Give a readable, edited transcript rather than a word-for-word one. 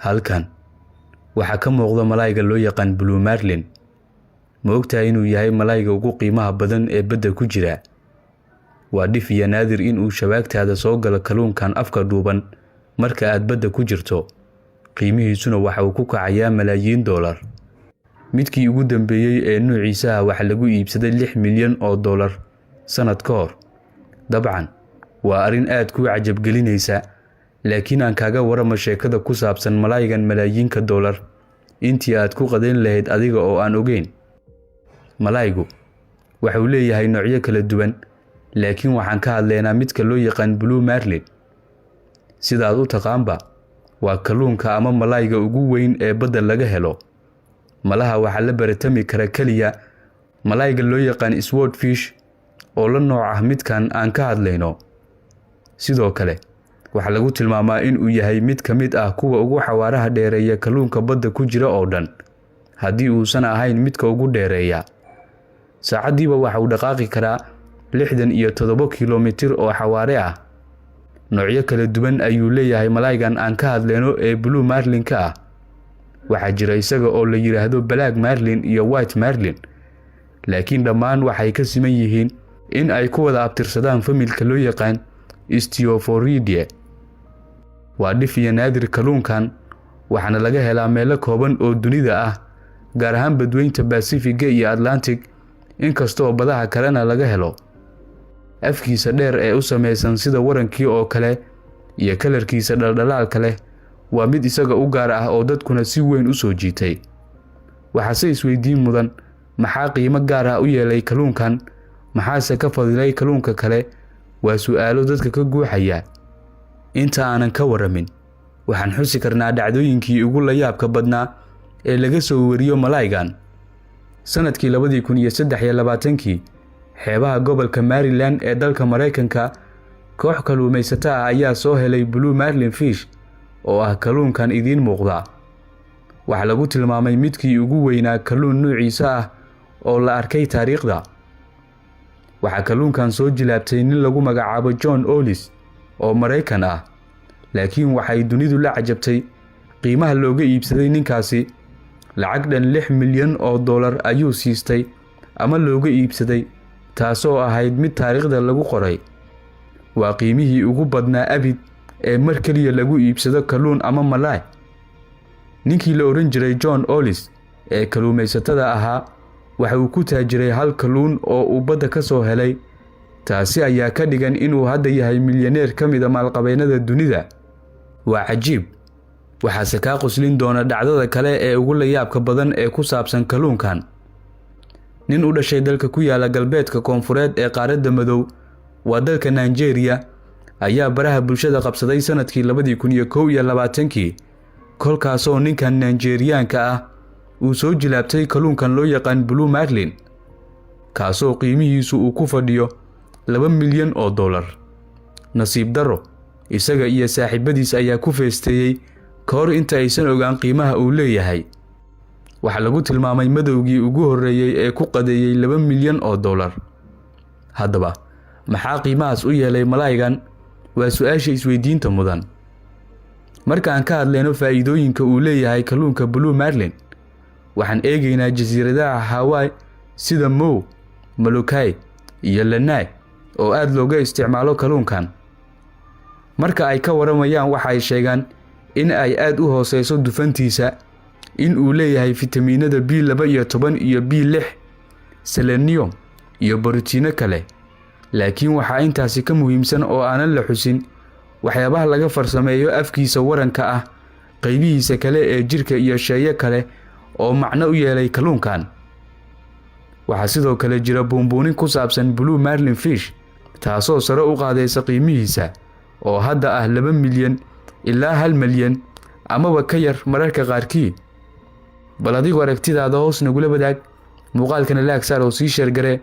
halkan waxaa ka muuqda malaayga loo yaqaan blue marlin. Ma ogtahay inuu yahay malaayga ugu qiimaha badan ee badda ku jira? Waa dhif iyo naadir in uu shabaagtaada soo galo kalluunkan afka dhuuban marka aad badda ku jirto. Qiimihiisuna waxa uu ku kacayaa malaayiin dollar. Midkii ugu dambeeyay ee nuuciisa waxa lagu iibsaday $6 milyan sanad ka hor. Dabcan waa arrin aad ku cajab gelinaysa, laakiin aan kaaga waramo sheekada ku saabsan malaaygan malaayiinka dollar intii aad ku qadeyn lahayd adiga oo aan ogeyn. Malaaygu waxa uu leeyahay noocyo kala duwan, laakiin waxaan ka hadlaynaa midka loo yaqaan blue marlin. Sida aad u taqaanba, waa kalluunka ama malaayga ugu weyn ee badda laga helo. Malaha waxa la baratami kara kaliya malaayga loo yaqaan swordfish oo la nooc ah midkan aan ka hadlayno. Sidoo kale waxa lagu tilmaamaa in uu yahay mid ka mid ah kuwa ugu xawaaraha dheereeya kalluunka badda ku jira oo dhan, haddii uusan ahayn midka ugu dheereeya. Saacadiiba waxa uu dhaqaaqi karaa 67 kiiloomitir oo xawaare ah. Noocyo kala duwan ayuu leeyahay malaaygan aan ka hadlayno ee blue marlin-ka ah. Waxaa jira isaga oo la yiraahdo black marlin iyo white marlin, laakiin dhammaan waxay ka siman yihiin in ay ku wada abtirsadaan familka loo yaqaan Istiophoridae. Waa dhif iyo naadir kalluunkan, waxaana laga helaa meelo kooban oo dunida ah, gaar ahaan badweynta Pacific iyo Atlantic, inkastoo badaha kalena laga helo. Afkiisa dheer ee u samaysan sida warankii oo kale iyo kalarkiisa dhaldhalaalka leh waa mid isaga u gaar ah oo dadkuna si weyn u soo jiitay. Waxaase isweydiin mudan, maxaa qiimo gaar ah u yeelay kalluunkan? Maxaase ka fadilay kalluunka kale? Waa su'aalo dadka ka guuxaya. Inta aanan ka waramin, waxaan xusi karnaa dhacdooyinkii ugu la yaabka badnaa ee laga soo wariyo malaaygan. Sanadkii 2023, xeebaha gobolka Maryland ee dalka Mareykanka, koox kalluumaysato ah ayaa soo helay blue marlin fish oo ah kalluunkan idiin muuqda. Waxa lagu tilmaamay midkii ugu weynaa kalluun nuuciisa ah oo la arkay taariikhda. Waxa kalluunkan soo jilaabtay nin lagu magacaabo John Ollis oo Mareykan ah, laakiin waxay dunidu la cajabtay qiimaha looga iibsaday ninkaasi. Lacag dhan $6 milyan ayuu siistay ama looga iibsaday, taasoo ahayd mid taariikhda lagu qoray. Waa qiimihii ugu badnaa abid ee mar kaliya lagu iibsado kalluun ama malaay. Ninkii la oran jiray John Ollis ee kalluumaysatada ahaa waxa uu ku taajiray hal kalluun oo uu badda ka soo helay. Taasi ayaa ka dhigan inuu hadda yahay milyaneer ka mid ah maalqabeennada dunida. Waa cajiib. Waxaase ka qoslin doona dhacdada kale ee ugu la yaabka badan ee ku saabsan kalluunkan. Nin u dhashay dalka ku yaala galbeedka koonfureed ee qaaradda madow, waa dalka Nigeria, ayaa baraha bulshada qabsaday sanadkii 2021, kolkaasoo ninkan Nigerianka ah uu soo jilaabtay kalluunkan loo yaqaan blue marlin, kaasoo qiimihiisu uu ku fadhiyo $2 milyan. Nasiib daro, isaga iyo saaxiibadiis ayaa ku feesteeyay ka hor inta aysan ogaan qiimaha uu leeyahay. Waxa lagu tilmaamay madowgii ugu horeeyay ee ku qadeeyay $2 milyan. Haddaba, maxaa qiimahaas u yeelay malaaygan? Waa su'aasha isweydiinta mudan. Marka aan ka hadlayno faa'iidooyinka uu leeyahay kalluunka blue marlin, waxaan eegaynaa jasiiradaha Hawaii sida Mo, Molokai iyo Lanai oo aad looga isticmaalo kalluunkan. Marka ay ka waramayaan, waxay sheegaan in ay aad u hooseyso dufantiisa, in uu leeyahay fitamiinada B12 iyo B6, selenium iyo borotiino kale. Laakiin waxaa intaasi ka muhiimsan oo aanan la xusin waxyaabaha laga farsameeyo afkiisa waranka ah, qaybihiisa kale ee jirka iyo sheeyo kale oo macno u yeelay kalluunkan. Waxaa sidoo kale jira buunbuunin ku saabsan blue marlin fish, taasoo sare u qaadaysa qiimihiisa oo hadda ah $2 milyan ilaa $1 milyan amaba ka yar mararka qaarkii. Bal adigu aragtidaada hoos nagula wadaag, muuqaalkana laag saar oo sii sheer gare.